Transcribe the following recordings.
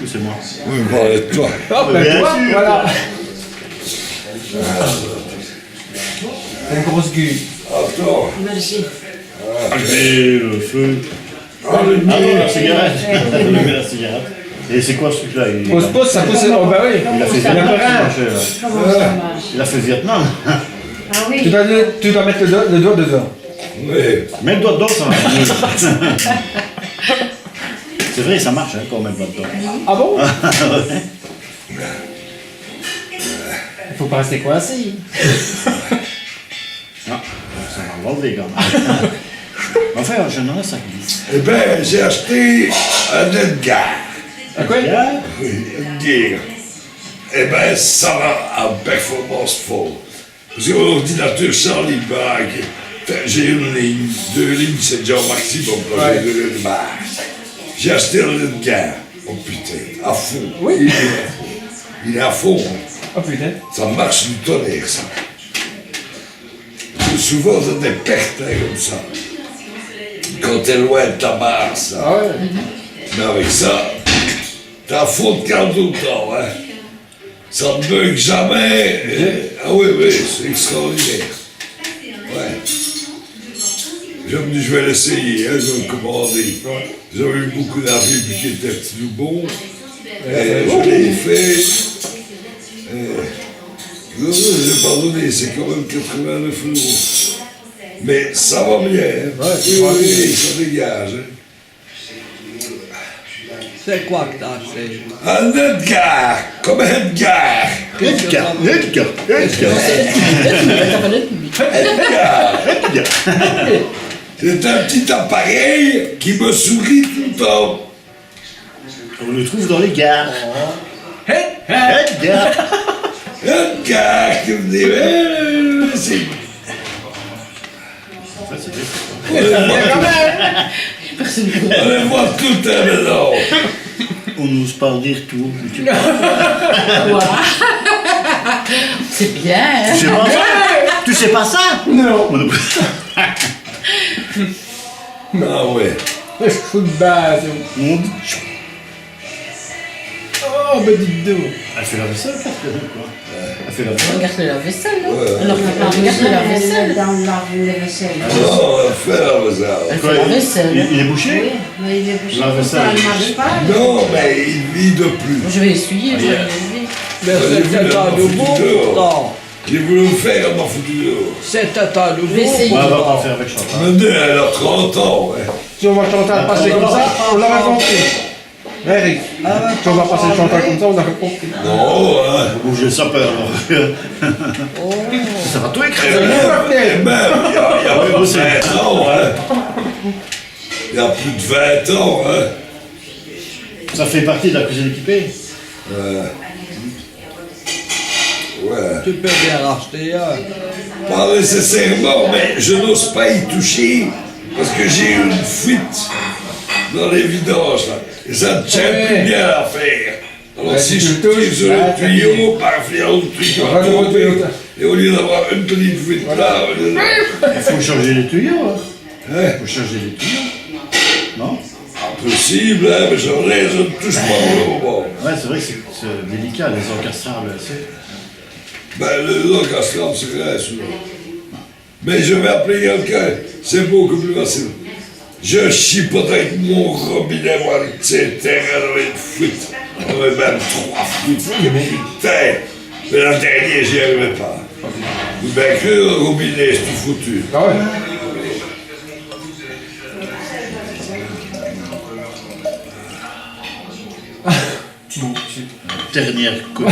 ou c'est moi? Oui, parlais de toi. Hop, ben Bien toi, sûr. voilà. Une grosse gueule. Attends. Merci. Allez, le feu. Ah non, la cigarette. Allumez la cigarette. Et c'est quoi ce truc-là? Pose, ça pousse. Oh, bah oui. Il a fait Il y en a Vietnam. pas un. Comment ça marche? Il a fait Vietnam. Ah oui. Tu dois mettre le doigt dedans. Oui. Mets le doigt dedans, ça marche mieux. C'est vrai, ça marche hein, quand on met le doigt dedans. Ah bon? Il faut pas rester coincé. Non, ça va l'enlever quand même. Enfin, je n'en ai ça glisse. Eh ben, j'ai acheté un Edgar. À quoi? Oui, Edgar. Eh ben, ça va à performance folle. Parce que l'ordinateur sans ligne, j'ai une ligne, 2 lignes, c'est déjà au maximum quand j'ai 2 lignes de barre. J'ai acheté un Edgar. Oh putain, à fond. Oui. Il est à fond. Oh putain. Ça marche du tonnerre, ça. Parce que souvent, ça des pertes comme ça. Quand t'es loin de ta barre, ça. Ah ouais. Mais avec ça, t'es à fond de carte tout le temps, hein. Ça ne bug jamais. Ah oui, c'est extraordinaire. Ouais. Je me dis, je vais l'essayer, hein, je vais le commander. J'avais eu beaucoup d'avis qui étaient tout bons. Je l'ai fait. J'ai pardonné, c'est quand même 89 €. Mais ça va bien, hein. Oui, ça dégage. Hein. C'est quoi que t'as acheté? Un Edgar, comme Edgar. Edgar. C'est un petit appareil qui me sourit tout le temps. On le trouve dans les gares. Edgar. Edgar, qui me dit, c'est... Ça, c'est bien. On les voit tout à l'heure. On n'ose pas dire tout. C'est bien, hein? Tu sais pas ça? Tu sais pas ça? Non. Moi non plus. Ah ouais. Je fous de base. On dit. Oh, ben dites donc. Elle fait la vaisselle, parce que quoi. Elle fait la vaisselle. Regarde la vaisselle, non? Ouais. Alors, regarde la vaisselle. Dans lave-vaisselle. Non, on va faire ça. Elle fait la vaisselle. Il est bouché? Oui, mais il est bouché. La vaisselle, Elle elle est marche bouchée. pas. Non, mais il vit de plus. Je vais essuyer, je vais yeah. lever. Mais j'ai vu c'était la un nouveau confiture. pourtant. J'ai voulu le faire, elle m'a foutu dehors. C'était un nouveau vais essayer. Ouais, on va pas pourtant. en faire avec Chantal. Mais elle a 30 ans, ouais. Si on va Chantal passer comme ça, on l'aurait compris. Eric, si on va passer Chantal comme ça, on aurait compris. Non, hein. Bouger sa peur, alors. Ça va tout écraser. Et même, il y a Oui, plus de c'est- 20 ans, hein. Il y a plus de 20 ans, hein. Ça fait partie de la cuisine équipée. Ouais. Tu peux bien racheter un. Pas nécessairement, mais je n'ose pas y toucher parce que j'ai une fuite dans les vidanges, là. Et ça ne tient plus bien à faire. Alors Ouais, si si je tu le touches, tire sur ouais, le tuyau, paf, il y a un truc qui va tomber. Et au lieu d'avoir une petite fuite là, Il faut changer les tuyaux. Hein. hein, Il faut changer les tuyaux. Non? impossible, hein, mais j'en ai, je ne touche pas pour le moment. Ouais, c'est vrai que c'est délicat, les encastrables. Ben, le castrable, c'est vrai, souvent. Mais je vais appeler quelqu'un, c'est beaucoup plus facile. Je chipote avec mon robinet, moi, c'est terrain dans les fuites. On avait même 3 fuites, putain. Mais la dernière, j'y arrivais pas. Ben, que le robinet, c'est tout foutu. Ah ouais. Dernière coupe.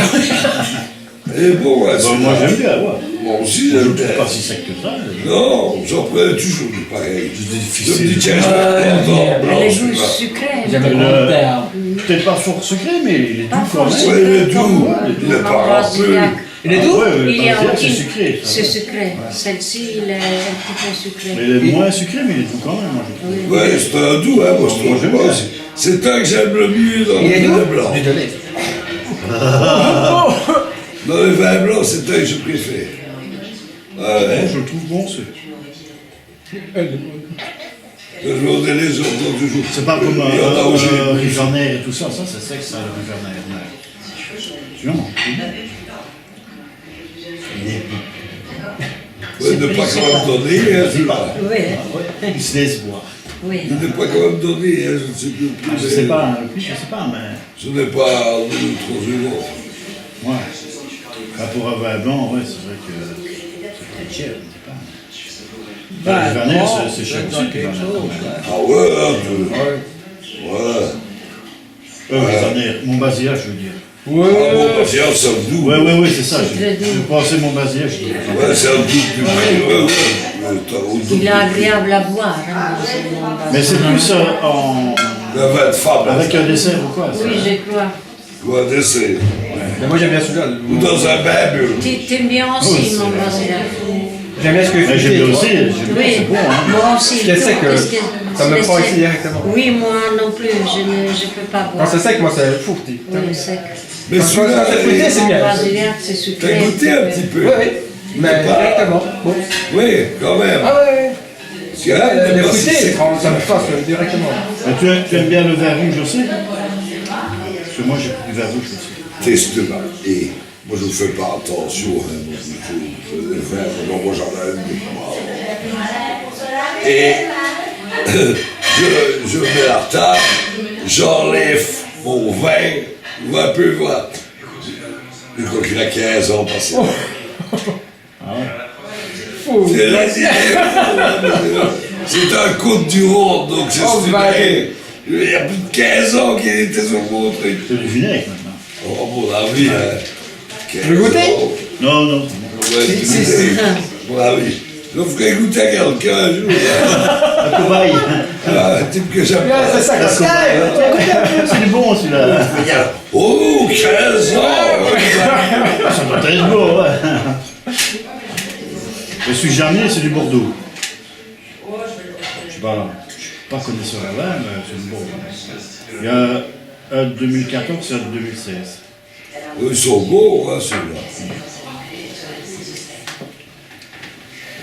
Et bon, ouais, Bon, moi j'aime bien, ouais. Moi aussi, Je j'aime ne bien. trouve pas si sec que ça. Non, j'en prenais toujours du pareil. C'est Je me difficile. dis, tiens, je vais prendre en blanc, Les celui-là. goûts sucrés. J'aime le terme. Peut-être pas fort secret, mais il est Pas doux quand même. fort. Ouais, il est doux, il est pas un peu. Il est doux? Ouais, Il y a pas dire, c'est aucune- sucré. ça C'est va. sucré. Celle-ci, il est un petit peu sucré. Mais il est moins sucré, mais il est doux quand même, moi je trouve. Ouais, c'est un doux, hein, moi je Moi, trouve j'aime pas bien. aussi. C'est un que j'aime le mieux dans Il est le doux? vin blanc. Du lait. Dans le vin blanc, c'est un que je préfère. Ah ouais. Je le trouve bon, c'est. Je vois les autres toujours. C'est pas comme Il y en a aussi. Riverner et tout ça, ça c'est sexe, ça, le Riverner. Non. Ouais, ne pas quand même donner, hein, celui-là. Oui, Il se laisse boire. oui. Ne pas quand même donner, hein, je ne sais plus. Je sais pas, je sais pas, mais. Ce n'est pas 2 ou 3 secondes. Ouais. Bah, pour un vin blanc, ouais, c'est vrai que c'est peut-être cher, je sais pas. Ben, Le Riverner, non, c'est cher c'est aussi, dans quelque le Riverner, chose, quand même. Ah ouais, un peu. Ouais. Riverner, mon basillage, je veux dire. Ah bon, patience, ça me doux. Ouais, c'est ça. C'est très Je doux. pensais mon basillage, je dis. Ouais, c'est un doux plus ouais. Il est agréable à boire. Hein, c'est mon bas. Mais c'est plus en. Le vin de femme. Avec un dessert ou quoi ça? Oui, je crois. Ou un dessert. Mais moi j'aime bien celui-là. Ou dans un bain bleu. T'aimes bien aussi, mon basilard. J'aime bien ce que Mais j'aime bien aussi, j'aime bien, Oui, c'est bon, hein. moi aussi. Ce qui est sec, Qu'est-ce que- ça me c'est prend sec. ici directement. Oui, moi non plus, je peux pas Quand boire. c'est sec, moi c'est fou, petit. Oui, sec. Mais Quand celui-là, c'est fruité, c'est bien. Basilard, c'est sucré. t'as goûté un petit peu. Oui, oui. Mais pas- directement. Bon. Oui, quand même. Ah ouais. Parce que là, Les c'est pas si fruités, sec. ça me passe directement. Mais tu aimes bien le vin rouge aussi? Parce que moi j'ai pris du vin rouge aussi. Teste-moi. Et moi, je ne fais pas attention. Hein, donc il faut le faire. Non, moi, j'en ai un. Et je mets la table, j'enlève mon vin, un peu voir. Je crois qu'il a 15 ans passé. Fou. C'est un côte du Rhône, donc c'est Oh, super. Il y a plus de 15 ans qu'il était sur mon truc. C'est du vinaigre maintenant. Oh, mon avis, hein. 15 veux goûter ans. Non, non. Ouais, mon avis. Je ferai goûter à quelqu'un un jour. Un cobaye. Un type que j'aime Bien, pas. c'est ça, Un c'est cobaye. C'est du bon celui-là. Oh, 15 ans! Ça doit être beau, ouais. Je suis jamais, c'est du Bordeaux. Je suis pas connaisseur à vin, mais c'est du bon. Il y a un de 2014 et un de 2016. Ils sont beaux, hein, ceux-là.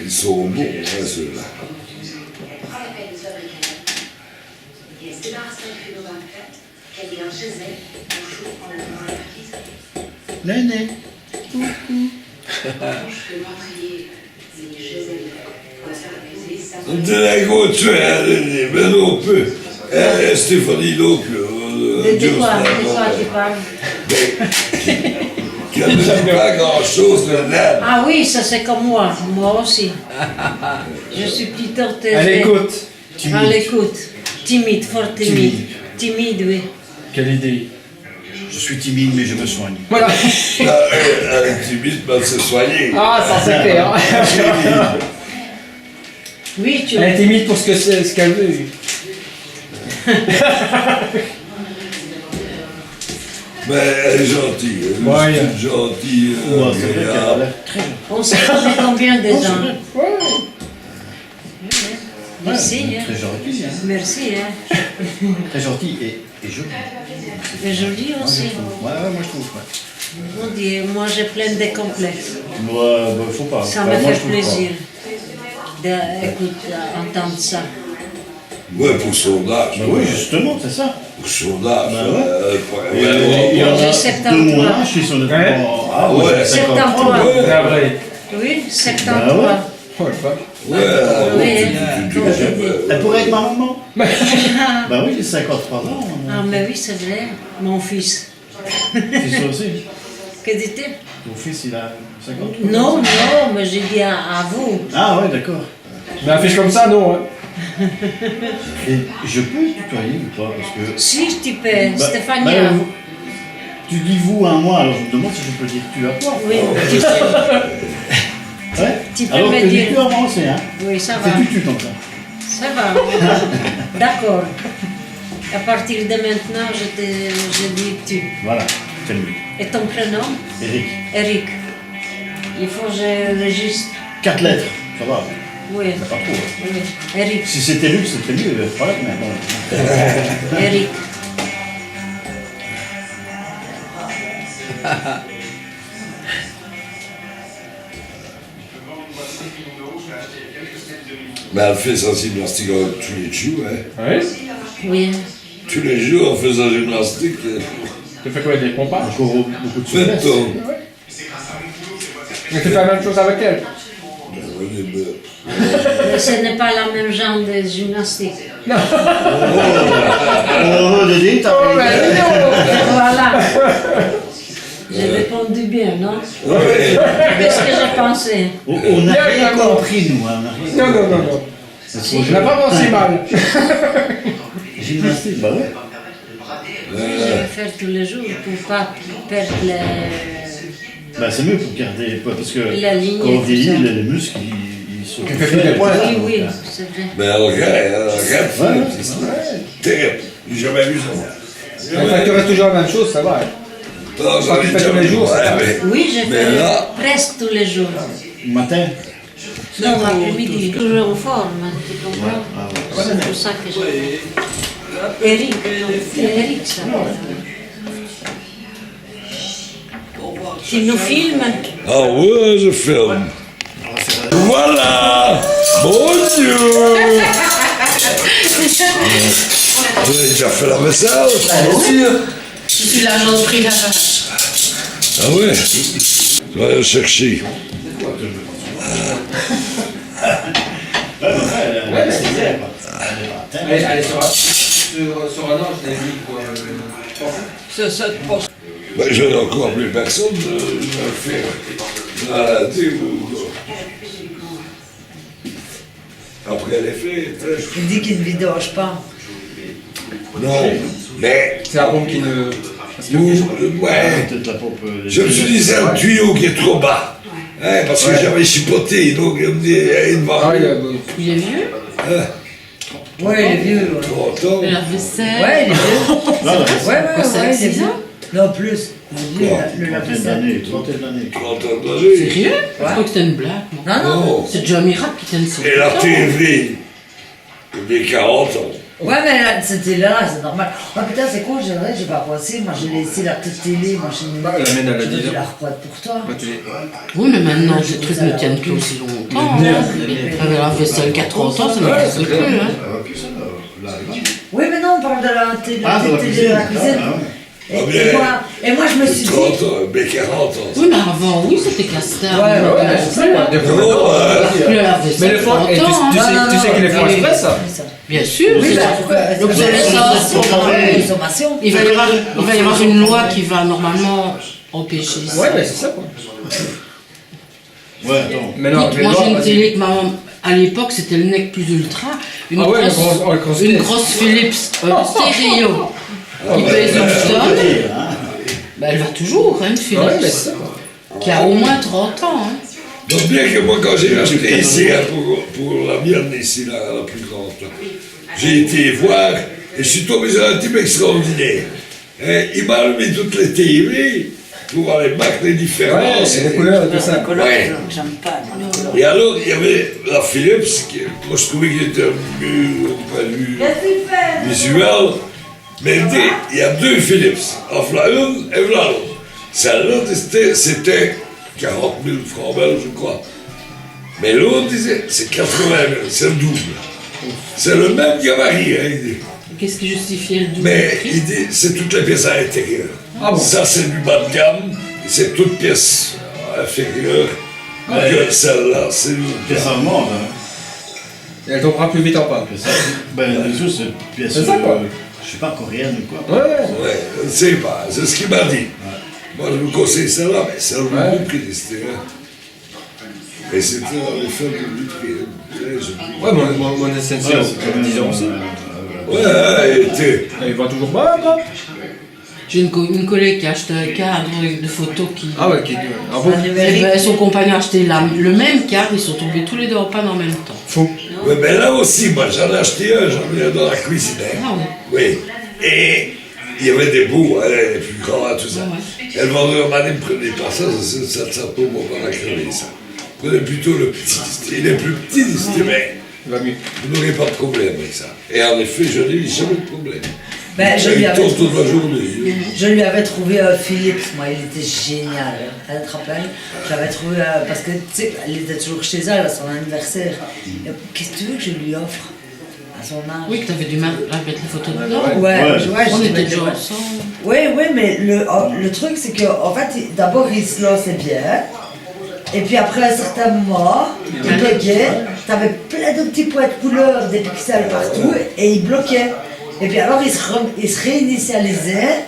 Ils sont beaux, hein, ceux-là. Néné. De la gros tuer, mais non, peu. Stéphanie, donc. De quoi tu parles? Qui ne dit pas grand-chose, le nain. Ah oui, ça c'est comme moi aussi. Je suis plutôt Elle écoute. À l'écoute. Timide, fort timide. Timide, oui. Quelle idée. Je suis timide, mais je me soigne. Voilà. Elle est timide, mais elle s'est soignée. Ah, ça c'est clair. Oui, tu Elle est timide pour ce qu'elle veut. Mais elle est gentille. Elle est Ouais. juste gentille. Ouais, c'est vrai qu'elle a agréable. l'air très. On se connaît combien de ans? Merci, hein. Très gentil, hein. Merci, hein. Très gentil et joli. Et joli aussi. Ouais, moi je trouve. Ouais. Mon Dieu, moi j'ai plein de complexes. Ouais, bah, faut pas. Ça Enfin, me moi, je fait trouve pas. plaisir d'entendre ça. Ouais, pour son âge. Bah oui, justement, c'est ça. Pour son âge. Bah ouais. Il y ouais. en J'ai a 73. de mon âge qui sont nettement. Ah Ouais. ouais, 53. 73. Ouais. C'est vrai. Oui, 73. Bah ouais. Oh, le fuck. Ouais, Oui, comme je dis. Elle pourrait être ma maman. Bah oui, j'ai 53 ans. Ah, mais oui, c'est vrai, mon fils. C'est ça aussi. Que dis-tu? Ton fils, il a 53 ans. Non, non, mais j'ai dit à vous. Ah ouais, d'accord. Mais un fiche comme ça, non. Hein. Et je peux tutoyer ou pas? Parce que. Si, tu peux, Bah, Stéphania. bah, tu dis vous à moi, alors je me demande si je peux dire tu à toi. Oui, Ouais. Tu peux Alors me que dire. tu à moi aussi, hein. oui, ça va. C'est tutu comme ça. Ça va. D'accord. À partir de maintenant, je dis tu. Voilà, c'est lui. Et ton prénom? Eric. Eric. Il faut que je registre. 4 lettres, ça va. Oui. Pas trop. Hein. Oui. Eric. Si c'était Luc, c'était mieux, le problème, mais bon. Eric. Mais elle fait sa gymnastique tous les jours, hein. Ouais. Oui. Tous les jours, en faisant gymnastique. Tu fais quoi avec les pompages? Encore beaucoup de souplesse. Maintenant. Mais tu fais la même chose avec elle? Mais ce n'est pas la même genre de gymnastique. Oh, Dédé, t'as Oh, mais dis donc. Voilà. J'ai répondu bien, non? Ouais. Qu'est-ce que j'ai pensé? On n'a rien compris, nous. Hein, on n'a rien Non, non, non, non. Je n'ai pas pensé mal. Gymnastique, bah ouais. Je vais faire tous les jours pour pas perdre les... Bah, c'est mieux pour garder, parce que La ligne quand on et tout vieillit, ça. les muscles, ils sont. Tu fais plus des points. Oui, oui, c'est vrai. Mais elle regarde, c'est terrible. J'ai jamais vu ça. Enfin, tu restes toujours la même chose, ça va. Non, Quand tu fais tous les jours, ouais, ça va. Oui, je Mais fais là- presque tous les jours. Le matin. Non, l'après-midi. Toujours en forme, tu comprends? C'est pour ça que je... Eric, c'est Eric, ça. Tu nous filmes? Ah ouais, je filme. Voilà. Mon Dieu. Vous avez déjà fait la vaisselle? Je suis l'agent de prix d'affaires. Ah ouais. Je vais aller chercher. Allez, sur un an, je t'ai dit quoi. C'est 7%. Ben, je n'ai encore plus personne. Je vais faire maladie ou... Après les fêtes. Il dit qu'il ne vidange pas. Non, mais... C'est la pompe qui ne. Ouais. Peut-être la pompe. Je me suis dit, c'est un tuyau qui est trop bas. Hein, parce que j'avais chipoté, donc il me dit, il va. Ah, il a. Il est vieux. Ouais, il est vieux. Ouais, 30 ans. La vaisselle. ouais il est vieux. Là, là, Ouais, Quoi, c'est ouais, il est 6 vieux. ans? Non, plus. Il est vieux, Quoi le trentaine lave-vaisselle. d'années, trentaine d'années. 30 ans d'âge. Sérieux? Je crois que c'était une blague. moi. Non, non. Non. C'est déjà un miracle qui t'a une Et la TV, des 40 ans. Ouais, mais là, c'était là, c'est normal. Oh putain, c'est con, j'ai pas pensé. Moi, j'ai laissé la petite télé. Moi, j'ai Bah, la mienne, elle a je 10 vais ans. la reprendre pour toi. Bah, tu l'es. Oui, mais maintenant, ces trucs ne tiennent plus aussi longtemps. Avec la vaisselle 80 ans, ça n'existe plus. Hein. Oui, mais non, on parle de la télé, Ah, de la télé de la cuisine. cuisine. Ah, Ah, bien. Et moi, je me suis dit. 30 ans, mais 40 ans. Oui, mais avant, oui, c'était Castor. Ouais, Ouais, c'est ça, quoi. Des fois, Oh, Le lave-vaisselle, Mais le fond, et 30 ans, hein. tu sais qu'ils les font exprès, ça. Bien sûr, Oui, c'est bah, ça. pourquoi L'obsolescence. consommation. Il va y avoir une loi qui va normalement empêcher ça. Ouais, mais c'est ça, quoi. Ouais, attends. Mais non, Moi, j'ai une télé que maman, à l'époque, c'était le NEC plus ultra. Une Ah ouais, grosse, le grosse une télé. grosse Philips stéréo qui pèse une tonne. Bah, elle va toujours, hein, une Philips. Ouais, mais c'est ça, quoi. Qui a au moins 30 ans. Hein. Donc bien que moi, quand j'ai acheté ici, hein, pour la mienne ici, la plus grande, là, j'ai été voir et je suis tombé sur un type extraordinaire. Hein, il m'a allumé toutes les TV pour voir les marques, les Ouais, différences. c'est les couleurs et tout ça. Ouais. J'aime pas. Et alors, il y avait la Philips, moi je trouvais qu'il était mieux au point de vue visuel. Mais il dit, il y a deux Philips, en voilà une et voilà l'autre. Celle-là, c'était 40 000 francs belges, je crois. Mais l'autre disait, c'est 80 000, c'est le double. C'est le même gabarit, hein, il dit. Qu'est-ce qui justifiait le double Mais prix? il dit, c'est toutes les pièces à l'intérieur. Ah bon? Ça, c'est du bas de gamme, et c'est toutes pièces inférieures. Ouais. Que celle-là, c'est une Pièce allemande, hein. Et elle tombera plus vite en panne. Ça, ben, bien sûr, c'est une pièce. C'est ça, quoi. Je sais pas, coréenne ou quoi. Ouais, ouais. Ouais, je ne sais pas, c'est ce qu'il m'a dit. Moi, je me conseille celle-là, mais c'est le Ouais. même prix, c'était. Et c'était dans les feux du prix. Ouais, mon essentiel, Ouais, c'est quand même, 10 ans aussi. Ouais, il était. Et il va toujours pas, hop. J'ai une collègue qui a acheté un cadre de photos qui... Ah ouais, ah bon? Eh ben, son compagnon a acheté le même cadre, ils sont tombés tous les deux en panne en même temps. Fou. Ouais, mais là aussi, moi, j'en ai acheté un, j'en ai un dans la cuisine. Hein. Ah ouais. Oui. Et il y avait des bouts, hein, les plus grands, tout ça. Ah ouais. Et le vendeur m'a dit, ne prenez pas ça, ça tombe, on va la crever, ça. Prenez plutôt le petit. Il est plus petit, mais Il va mieux. vous n'aurez pas de problème avec ça. Et en effet, je n'ai jamais de problème. Ben, je Il lui avais tourne toute la journée. Je lui avais trouvé Philips, moi, il était génial. Elle te rappelle? Je l'avais trouvé parce que, tu sais, elle était toujours chez elle à son anniversaire. Et qu'est-ce que tu veux que je lui offre à son âge? Oui, que t'avais du mal à mettre les photos dedans. Ouais, On je était mettais- déjà ensemble. Oui, mais le truc, c'est qu'en fait, d'abord, il se lançait bien. Et puis après un certain moment, il bloquait. T'avais plein de petits points de couleur, des pixels partout, et il bloquait. Et puis alors, il se réinitialisait.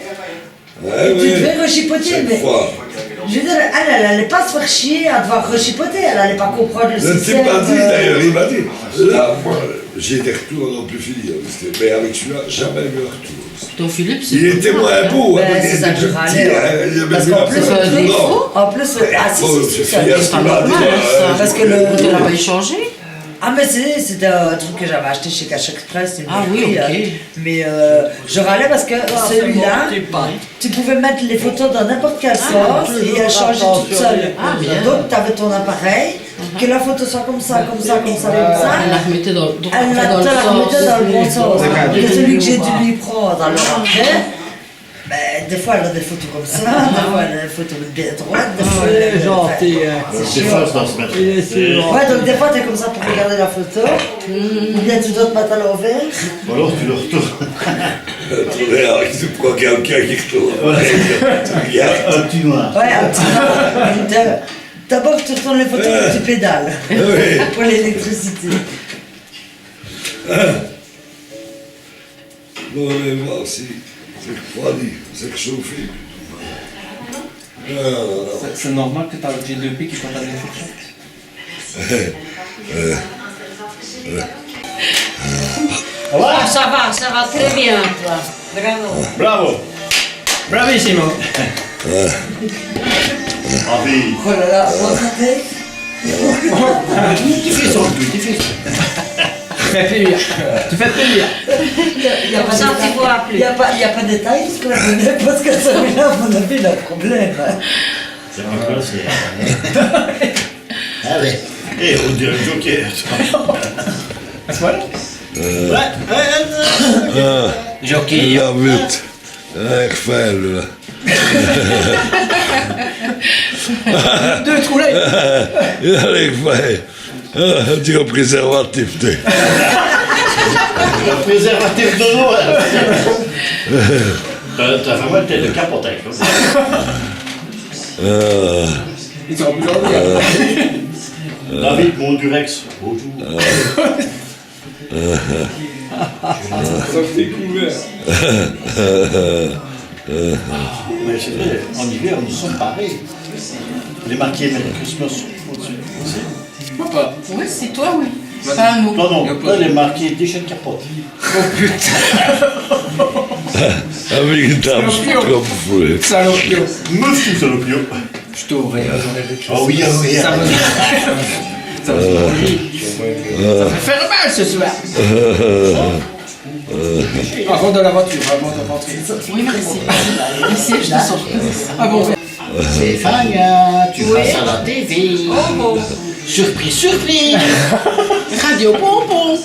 Ouais, Tu devais rechipoter, Chaque mais fois. je veux dire, elle allait pas se faire chier à devoir rechipoter, elle allait pas comprendre le Je ne t'ai système. pas dit d'ailleurs, il m'a dit. Là, moi, j'ai des retours à n'en plus finir. Mais avec celui-là, jamais eu un retour. Ton Philippe, c'est Il était moins beau, Ben, hein, c'est il ça était que je plus petit, râlais, hein, ouais. il avait Parce vu qu'en la plus, photo c'est un dedans. défaut. En plus, c'est ça fier, c'est c'est pas pas normal, normal, ça. Parce que Tu l'as le. pas échangé? Ah, mais c'était un truc que j'avais acheté chez Cash Express. il me Ah oui, pris, ok. Mais je râlais parce que celui-là, tu pouvais mettre les photos dans n'importe quel sens et elle changeait toute seule. Ah, bien. Donc, tu avais ton appareil, que la photo soit comme ça, comme ça, comme ça, comme Elle ça. la remettait dans, Elle la remettait dans le bon sens. Et celui que j'ai dû lui prendre alors après, ben, des fois elle a des photos comme ça, des fois elle a des photos bien droites, des fois elle a gentil. C'est fausse dans ce Il est sûr. Ouais, donc des fois t'es comme ça pour regarder la photo, ou bien tu dois te mettre à l'envers. Ou alors tu le retournes. Regarde, tu prends quelqu'un qui retourne. Tu regardes. Un petit noir. Ouais, un petit peu. D'abord tu retournes les photos et tu pédales Oui. pour l'électricité. Bon, on va voir si c'est refroidi, c'est réchauffé. C'est normal que t'as le G2P qui soit à la fourchette. Ah, ça va très bien, toi. Bravo. Bravo. Bravissimo. Envie. Oh là là, regardez. Tu fais son but, tu fais ça. Fais plaisir. Tu fais plaisir. Il y a Comme ça, tu vois plus. Il n'y a pas de détails parce qu'on a donné, parce que celui-là, à mon avis, il a un problème. C'est un peu c'est. Ah ouais. Eh, on dirait le Joker. À ce moment-là? Jockey. Il a vite. Raphaël, là. Deux trous là. Il a Raphaël. Un petit préservatif, tu sais. Le préservatif de l'eau. T'as vraiment une tête de capote avec ça. Ils sont plus gentils. David, mon Durex. Bonjour. Ça, c'est couvert. Mais c'est vrai, en hiver, nous sommes pareils. Les marqués Merry Christmas au-dessus. Moi pas. Oui, c'est toi, oui. Pas un mot. Non, là, les marqués déchets de capote. Avec une table trop foulée. Salopio. Me fous, salopio. Je t'aurais. Ah oui, ah oui. Ça va. Ça va. Ça va faire mal ce soir. Avant de la voiture, avant de rentrer. Oui, merci. Merci, je te sens. Ah bon? Stéphane, tu passes à la TV. Oh bon. Surprise, surprise. Radio Pompon.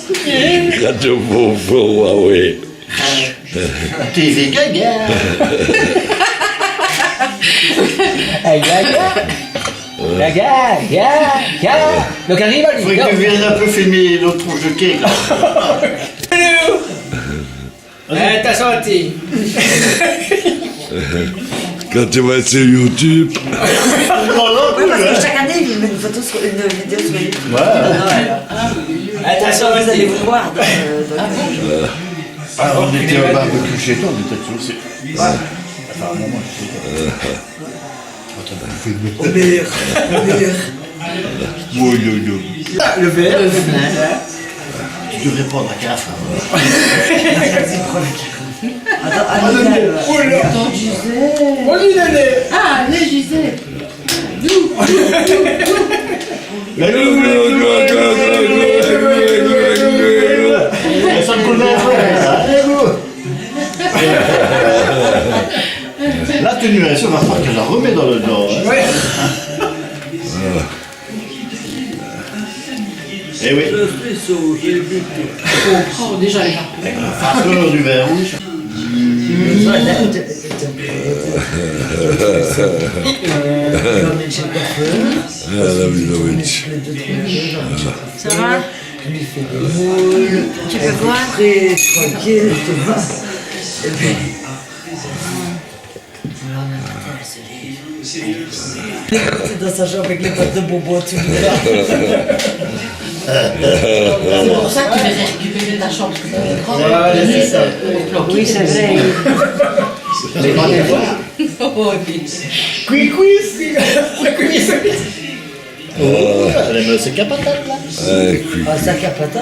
Radio Bonbon, ah oui. TV Gaga. Hey, Gaga. Donc arrive à Faudrait que tu viennes un peu filmer l'autre tronche de cake. Là. T'as senti. Quand tu vas être sur YouTube, Non, non, Oui, parce plus, que hein. chaque année, il met une vidéo sur YouTube. Ouais. T'as Vous allez senti. vous voir. Ah, on était au barbecue chez toi, on était toujours aussi. Enfin, moi, je sais Au mur. pas. Le verre. Tu devrais prendre la café. Attends, Attends, Gisèle. On lui donnait. Ah, allez, Gisèle. Ça me connaît, la tenue, elle se va falloir que je la remets dans le dos. Hein. Ouais. Eh oui, Oh, déjà, les gars. avec la vapeur du verre rouge. Le toilette, l'emmène chez le coiffeur. Ça va? Il lui fait des moules. Tu peux voir? Très tranquille, tu vois. Et puis. C'est dans sa chambre avec les boîtes de bonbons tout le temps. C'est pour ça que tu faisais récupérer ta chambre. c'est ça. Oui, c'est vrai. Les grands efforts. Elle aime ses capatas là. Ah, ça capata.